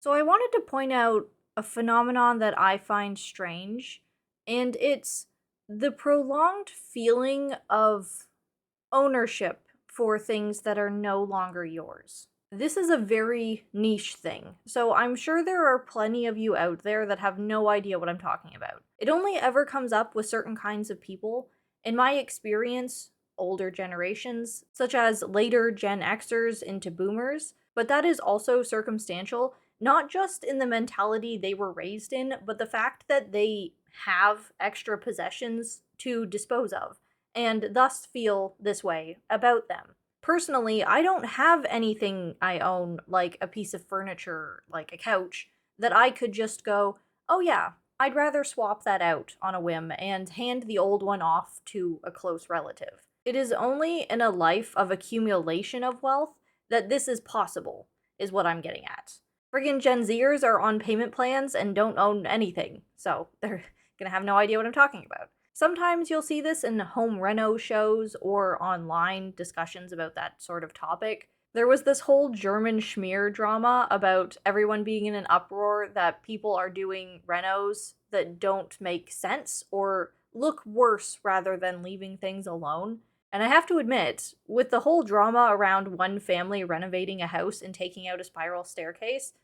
So I wanted to point out a phenomenon that I find strange, and it's the prolonged feeling of ownership for things that are no longer yours. This is a very niche thing, so I'm sure there are plenty of you out there that have no idea what I'm talking about. It only ever comes up with certain kinds of people. In my experience, older generations, such as later Gen Xers into boomers, but that is also circumstantial, not just in the mentality they were raised in, but the fact that they have extra possessions to dispose of and thus feel this way about them. Personally, I don't have anything I own, like a piece of furniture, like a couch, that I could just go, oh yeah, I'd rather swap that out on a whim and hand the old one off to a close relative. It is only in a life of accumulation of wealth that this is possible, is what I'm getting at. Friggin' Gen Zers are on payment plans and don't own anything, so they're gonna have no idea what I'm talking about. Sometimes you'll see this in home reno shows or online discussions about that sort of topic. There was this whole German schmear drama about everyone being in an uproar that people are doing renos that don't make sense or look worse rather than leaving things alone. And I have to admit, with the whole drama around one family renovating a house and taking out a spiral staircase,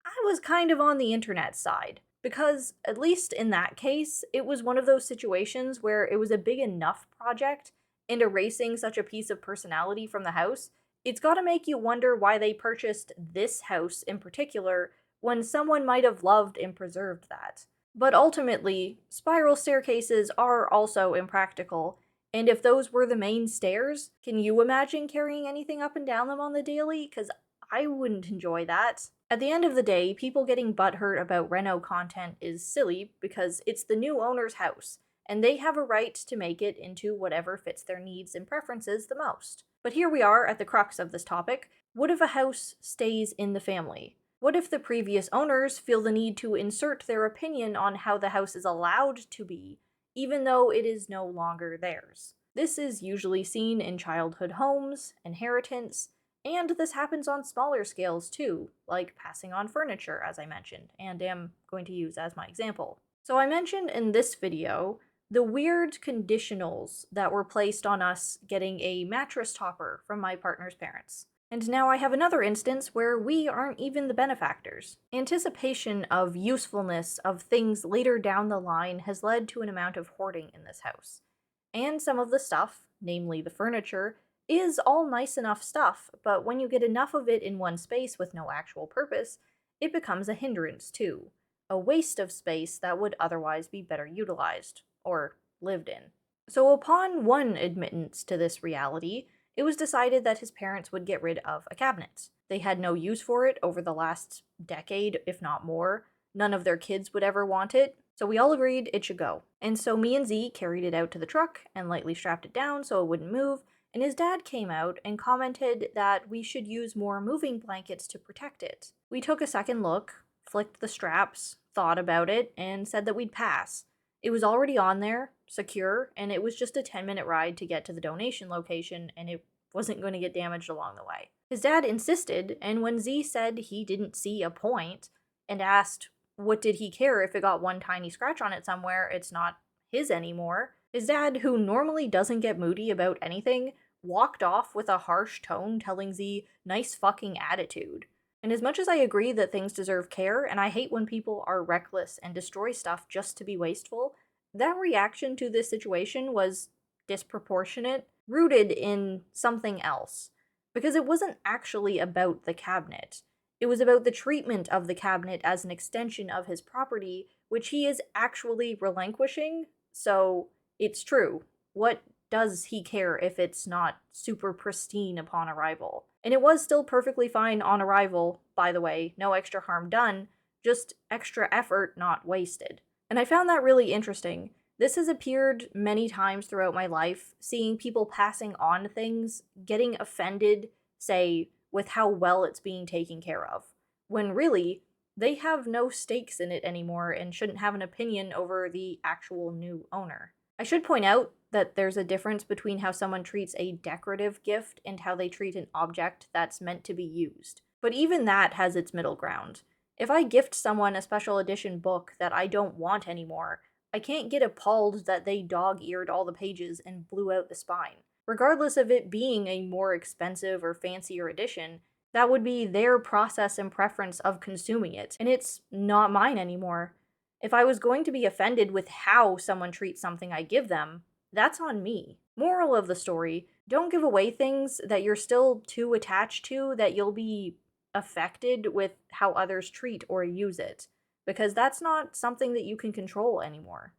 I was kind of on the internet side. Because, at least in that case, it was one of those situations where it was a big enough project, and erasing such a piece of personality from the house, it's gotta make you wonder why they purchased this house in particular when someone might have loved and preserved that. But ultimately, spiral staircases are also impractical, and if those were the main stairs, can you imagine carrying anything up and down them on the daily? Because I wouldn't enjoy that. At the end of the day, people getting butthurt about reno content is silly because it's the new owner's house, and they have a right to make it into whatever fits their needs and preferences the most. But here we are at the crux of this topic. What if a house stays in the family? What if the previous owners feel the need to insert their opinion on how the house is allowed to be, even though it is no longer theirs? This is usually seen in childhood homes, inheritance, and this happens on smaller scales too, like passing on furniture, as I mentioned, and am going to use as my example. So I mentioned in this video the weird conditionals that were placed on us getting a mattress topper from my partner's parents. And now I have another instance where we aren't even the benefactors. Anticipation of usefulness of things later down the line has led to an amount of hoarding in this house. And some of the stuff, namely the furniture, is all nice enough stuff, but when you get enough of it in one space with no actual purpose, it becomes a hindrance too. A waste of space that would otherwise be better utilized, or lived in. So, upon one admittance to this reality, it was decided that his parents would get rid of a cabinet. They had no use for it over the last decade, if not more. None of their kids would ever want it, so we all agreed it should go. And so me and Z carried it out to the truck and lightly strapped it down so it wouldn't move, and his dad came out and commented that we should use more moving blankets to protect it. We took a second look, flicked the straps, thought about it, and said that we'd pass. It was already on there, secure, and it was just a 10-minute ride to get to the donation location, and it wasn't going to get damaged along the way. His dad insisted, and when Z said he didn't see a point, and asked what did he care if it got one tiny scratch on it somewhere, it's not his anymore, his dad, who normally doesn't get moody about anything, walked off with a harsh tone telling Z, nice fucking attitude. And as much as I agree that things deserve care, and I hate when people are reckless and destroy stuff just to be wasteful, that reaction to this situation was disproportionate, rooted in something else. Because it wasn't actually about the cabinet. It was about the treatment of the cabinet as an extension of his property, which he is actually relinquishing. So, it's true. What does he care if it's not super pristine upon arrival? And it was still perfectly fine on arrival, by the way, no extra harm done, just extra effort not wasted. And I found that really interesting. This has appeared many times throughout my life, seeing people passing on things, getting offended, say, with how well it's being taken care of, when really, they have no stakes in it anymore and shouldn't have an opinion over the actual new owner. I should point out that there's a difference between how someone treats a decorative gift and how they treat an object that's meant to be used. But even that has its middle ground. If I gift someone a special edition book that I don't want anymore, I can't get appalled that they dog eared all the pages and blew out the spine. Regardless of it being a more expensive or fancier edition, that would be their process and preference of consuming it, and it's not mine anymore. If I was going to be offended with how someone treats something I give them, that's on me. Moral of the story, don't give away things that you're still too attached to that you'll be affected with how others treat or use it, because that's not something that you can control anymore.